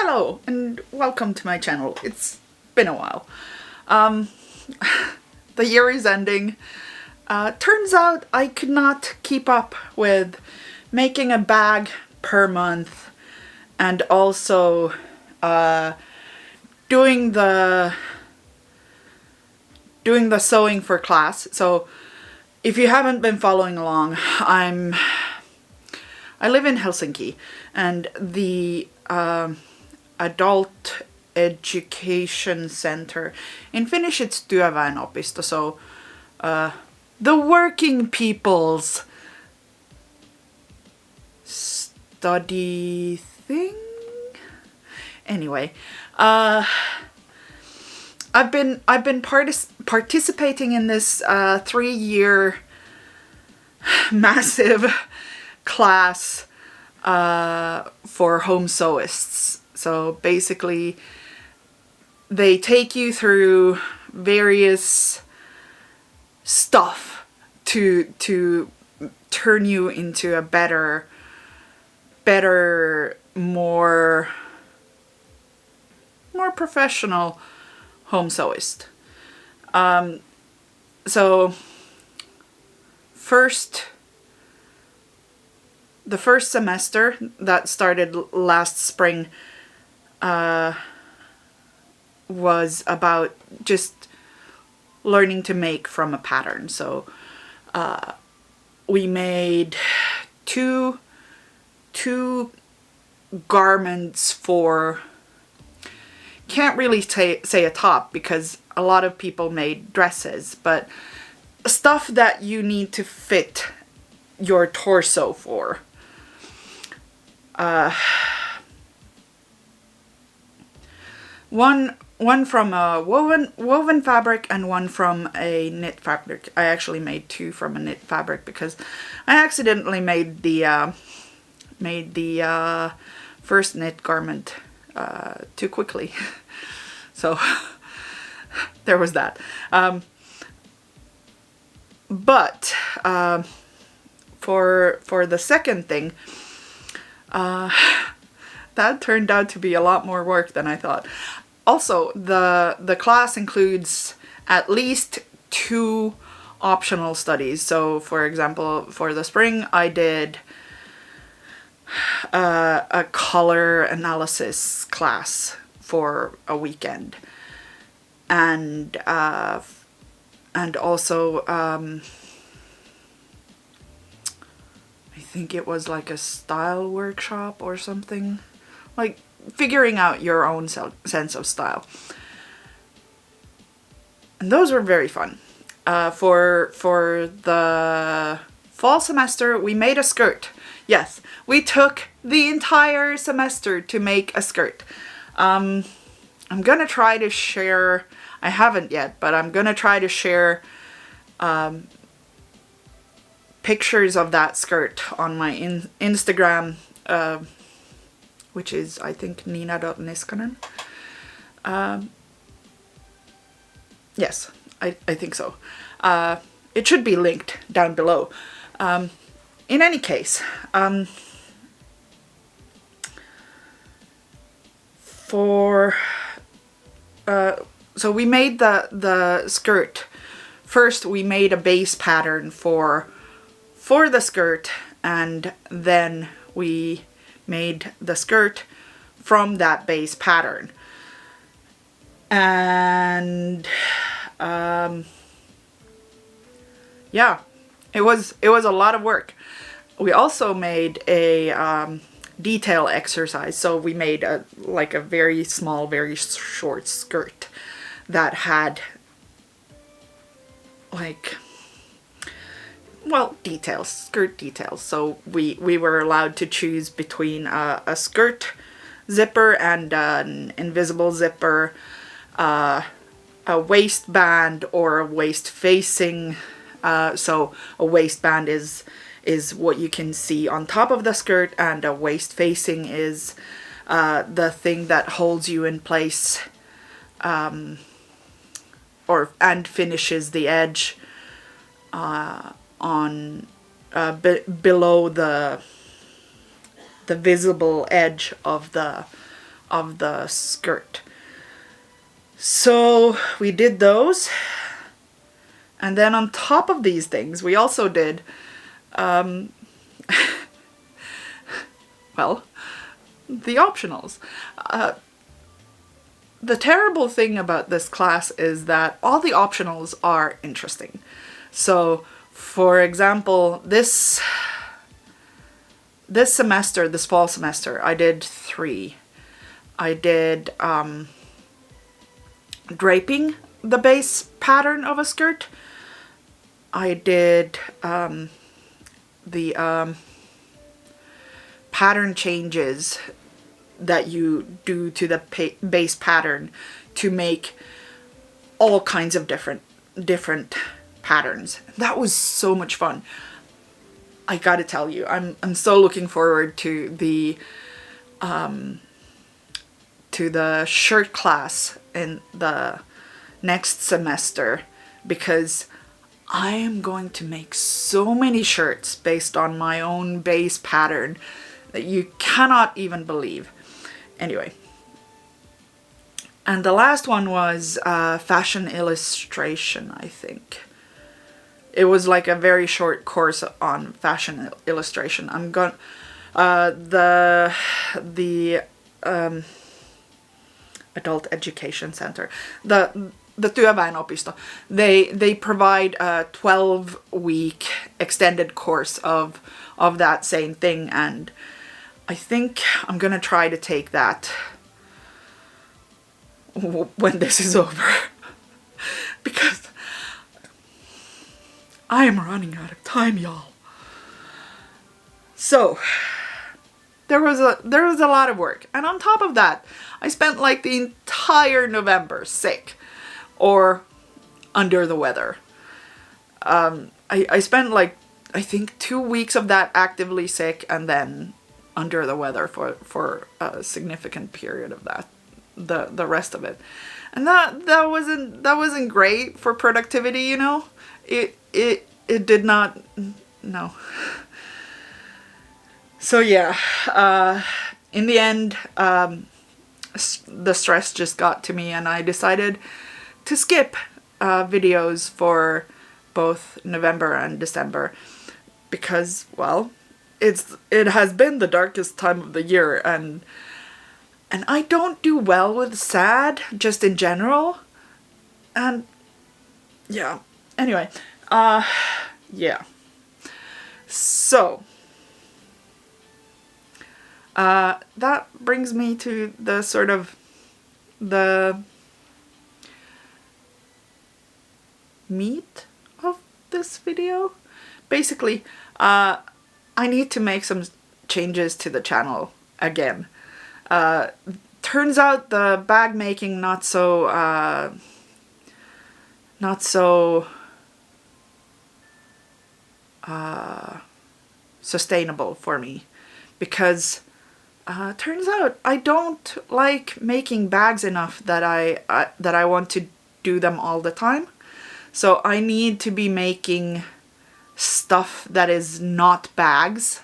Hello and welcome to my channel. It's been a while. The year is ending. Turns out I could not keep up with making a bag per month and also doing the sewing for class. So if you haven't been following along, I live in Helsinki, and the adult education center, in Finnish it's työväenopisto, so the working people's study thing. Anyway, I've been participating in this 3-year massive class for home sewists. So basically, they take you through various stuff to turn you into a better, more professional home sewist. So the first semester that started last spring was about just learning to make from a pattern. So we made two garments for, can't really say a top because a lot of people made dresses, but stuff that you need to fit your torso for. One from a woven fabric and one from a knit fabric. I actually made two from a knit fabric because I accidentally made the first knit garment too quickly. So there was that. But for the second thing, that turned out to be a lot more work than I thought. Also, the class includes at least 2 optional studies. So, for example, for the spring, I did a color analysis class for a weekend, and also I think it was like a style workshop or something, like figuring out your own sense of style. And those were very fun. For the fall semester, we made a skirt. Yes, we took the entire semester to make a skirt. I'm gonna try to share, I haven't yet, but I'm gonna try to share pictures of that skirt on my Instagram, which is, I think, Niskanen. Yes, I think so. It should be linked down below. In any case, so we made the skirt. First, we made a base pattern for the skirt, and then we made the skirt from that base pattern. And yeah, it was a lot of work. We also made a detail exercise. So we made a very small, very short skirt that had skirt details. So we were allowed to choose between a skirt zipper and an invisible zipper, a waistband or a waist facing. So a waistband is what you can see on top of the skirt, and a waist facing is the thing that holds you in place, and finishes the edge on below the visible edge of the of the skirt. So we did those. And then on top of these things, we also did, well, the optionals. The terrible thing about this class is that all the optionals are interesting. So, for example, this semester, this fall semester, I did 3. I did draping the base pattern of a skirt. I did the pattern changes that you do to the base pattern to make all kinds of different patterns. That was so much fun. I gotta tell you, I'm so looking forward to the shirt class in the next semester, because I am going to make so many shirts based on my own base pattern that you cannot even believe. Anyway, and the last one was fashion illustration, I think. It was like a very short course on fashion illustration. I'm going the Adult Education Center, the Työväenopisto, they provide a 12-week extended course of that same thing, and I think I'm gonna try to take that when this is over, because I am running out of time, y'all. So there was a lot of work, and on top of that, I spent like the entire November sick or under the weather. I spent like, I think 2 weeks of that actively sick, and then under the weather for a significant period of that, the rest of it, and that wasn't great for productivity, you know. It did not, no. So yeah, in the end, the stress just got to me, and I decided to skip videos for both November and December, because, well, it has been the darkest time of the year, and I don't do well with sad, just in general, and yeah. Anyway, yeah. So that brings me to the sort of the meat of this video. Basically, I need to make some changes to the channel again. Turns out the bag making not so sustainable for me, because turns out I don't like making bags enough that I want to do them all the time. So I need to be making stuff that is not bags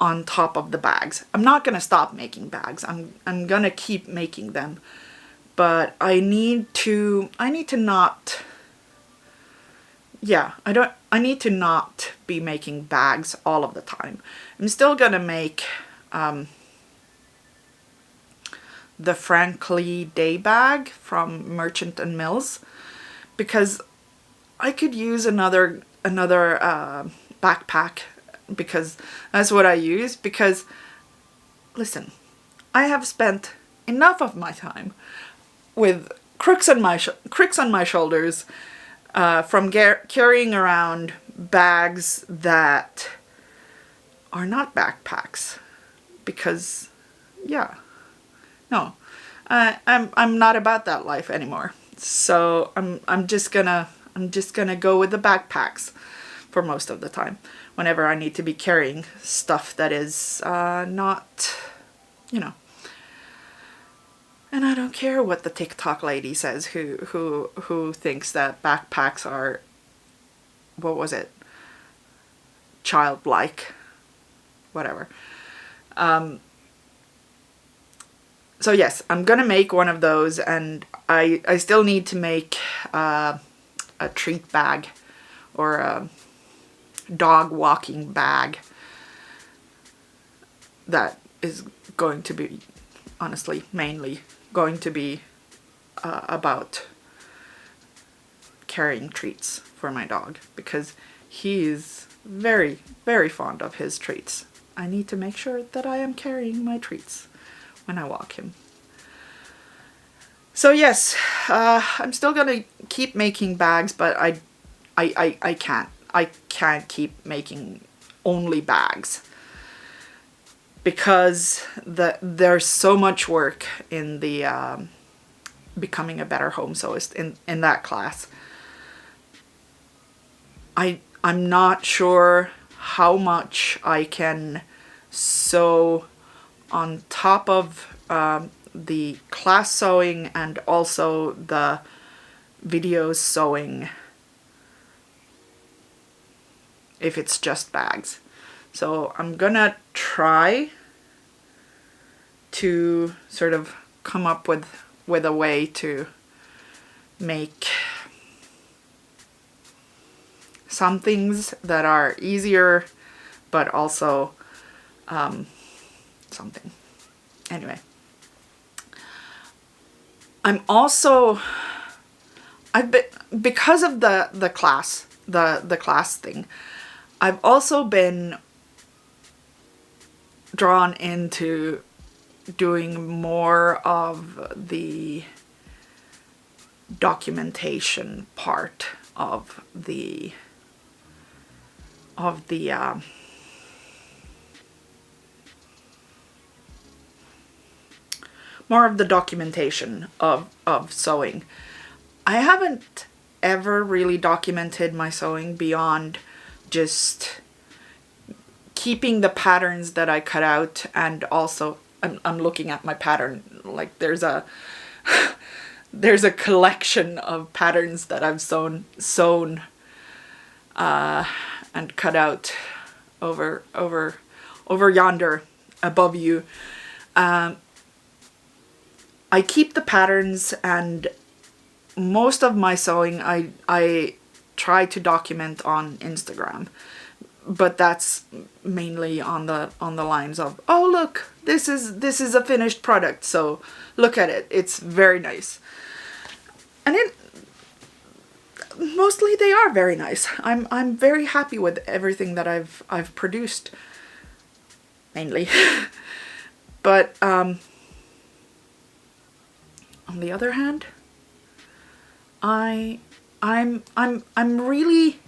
on top of the bags. I'm not gonna stop making bags. I'm gonna keep making them, but I need to not. Yeah, I need to not be making bags all of the time. I'm still gonna make the Frankly Day bag from Merchant and Mills, because I could use another backpack, because that's what I use. Because listen, I have spent enough of my time with crooks on my shoulders from carrying around bags that are not backpacks, because yeah, no, I'm not about that life anymore. So I'm just gonna go with the backpacks for most of the time, whenever I need to be carrying stuff that is not, you know. And I don't care what the TikTok lady says, who thinks that backpacks are, what was it, childlike, whatever. So yes, I'm gonna make one of those, and I still need to make a treat bag or a dog walking bag that is going to be, honestly, mainly going to be about carrying treats for my dog, because he is very, very fond of his treats. I need to make sure that I am carrying my treats when I walk him. So yes, I'm still gonna keep making bags, but I can't. I can't keep making only bags, because there's so much work in the becoming a better home sewist in that class. I'm not sure how much I can sew on top of the class sewing and also the video sewing if it's just bags. So I'm gonna try to sort of come up with a way to make some things that are easier, but also something. Anyway, I'm also, I've been, because of the class, the class thing, I've also been drawn into doing more of the documentation part of the more of the documentation of sewing. I haven't ever really documented my sewing beyond just keeping the patterns that I cut out, and also I'm looking at my pattern, like there's a there's a collection of patterns that I've sewn and cut out over yonder above you. I keep the patterns, and most of my sewing I try to document on Instagram, but that's mainly on the lines of, oh look, this is a finished product, so look at it, it's very nice. And mostly they are very nice. I'm very happy with everything that I've produced, mainly. But on the other hand, I'm really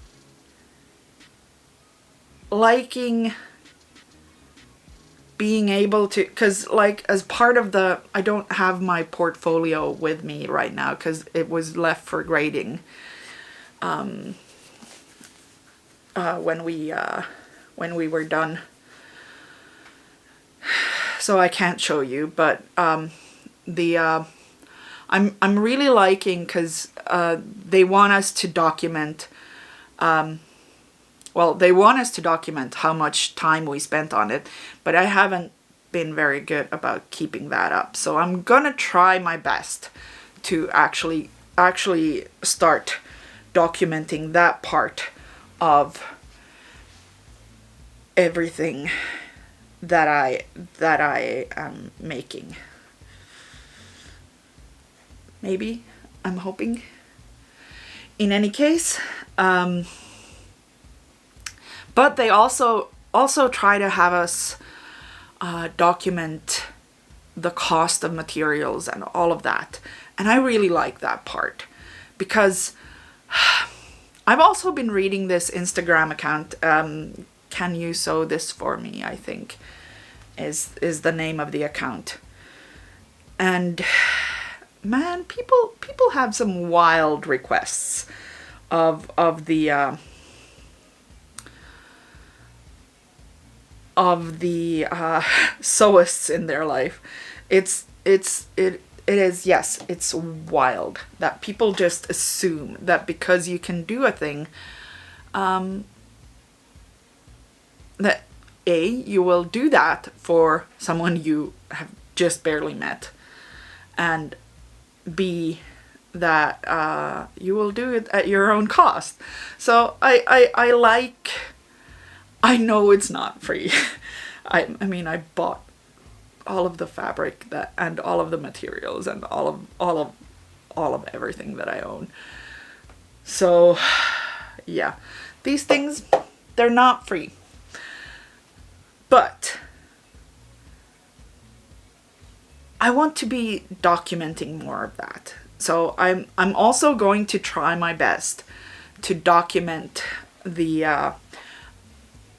liking being able to, because like as part of the, I don't have my portfolio with me right now because it was left for grading when we were done, so I can't show you, but I'm really liking, because they want us to document they want us to document how much time we spent on it, but I haven't been very good about keeping that up. So I'm gonna try my best to actually start documenting that part of everything that I am making. Maybe, I'm hoping. In any case, but they also try to have us document the cost of materials and all of that. And I really like that part, because I've also been reading this Instagram account, Can You Sew This For Me, I think is the name of the account. And man, people have some wild requests of the sewists in their life. It is, yes, it's wild that people just assume that because you can do a thing, that you will do that for someone you have just barely met, and B, that you will do it at your own cost. So I know it's not free. I mean, I bought all of the fabric and all of the materials and all of everything that I own. So yeah, these things, they're not free. But I want to be documenting more of that. So I'm also going to try my best to document the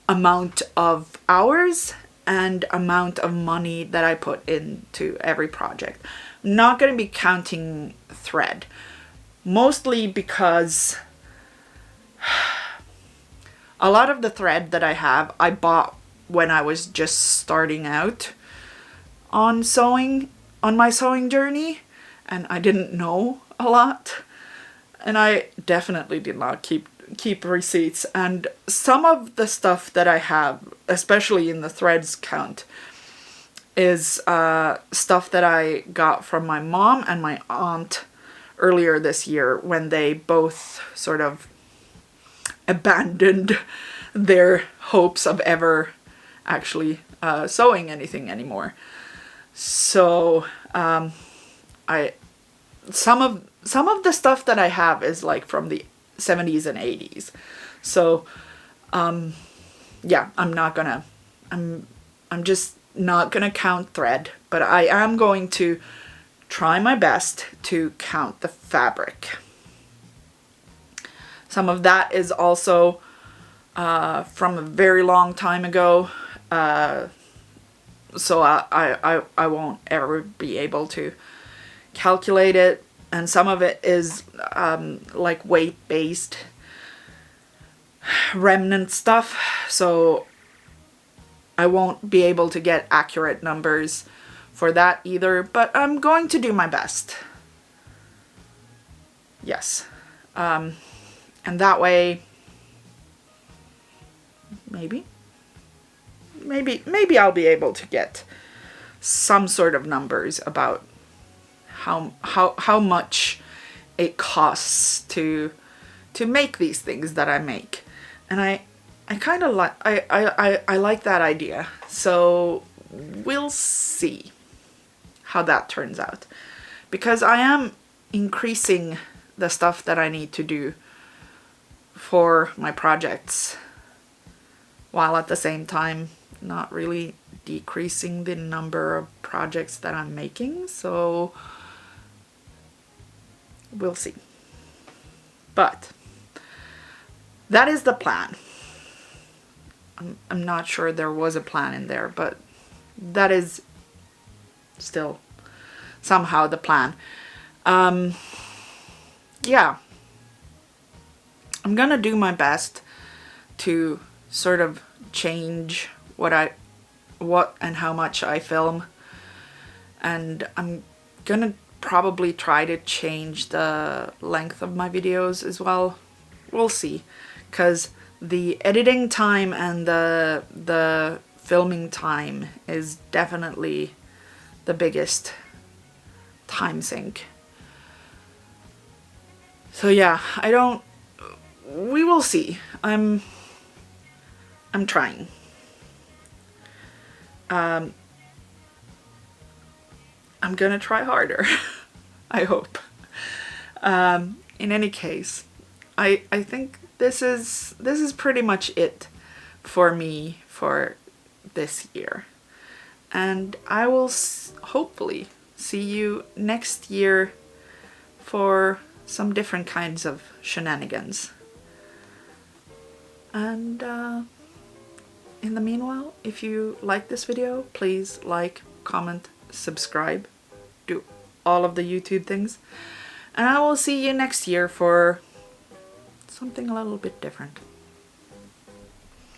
amount of hours and amount of money that I put into every project. I'm not going to be counting thread, mostly because a lot of the thread that I have, I bought when I was just starting out on my sewing journey, and I didn't know a lot, and I definitely did not keep receipts. And some of the stuff that I have, especially in the threads count, is stuff that I got from my mom and my aunt earlier this year, when they both sort of abandoned their hopes of ever actually sewing anything anymore. So some of the stuff that I have is like from the 70s and 80s. So yeah, I'm just not gonna count thread, but I am going to try my best to count the fabric. Some of that is also from a very long time ago, so I won't ever be able to calculate it. And some of it is like weight-based remnant stuff, so I won't be able to get accurate numbers for that either, but I'm going to do my best. Yes. And that way, maybe I'll be able to get some sort of numbers about how much it costs to make these things that I make. And I kind of like I like that idea. So we'll see how that turns out, because I am increasing the stuff that I need to do for my projects, while at the same time not really decreasing the number of projects that I'm making. So we'll see. But that is the plan. I'm not sure there was a plan in there, but that is still somehow the plan. Yeah. I'm gonna do my best to sort of change what and how much I film. And I'm gonna probably try to change the length of my videos as well. We'll see, because the editing time and the filming time is definitely the biggest time sink. So yeah, we will see. I'm trying. I'm gonna try harder. I hope. In any case, I think this is pretty much it for me for this year. And I will hopefully see you next year for some different kinds of shenanigans. And in the meanwhile, if you like this video, please like, comment, subscribe, do all of the YouTube things. And I will see you next year for something a little bit different.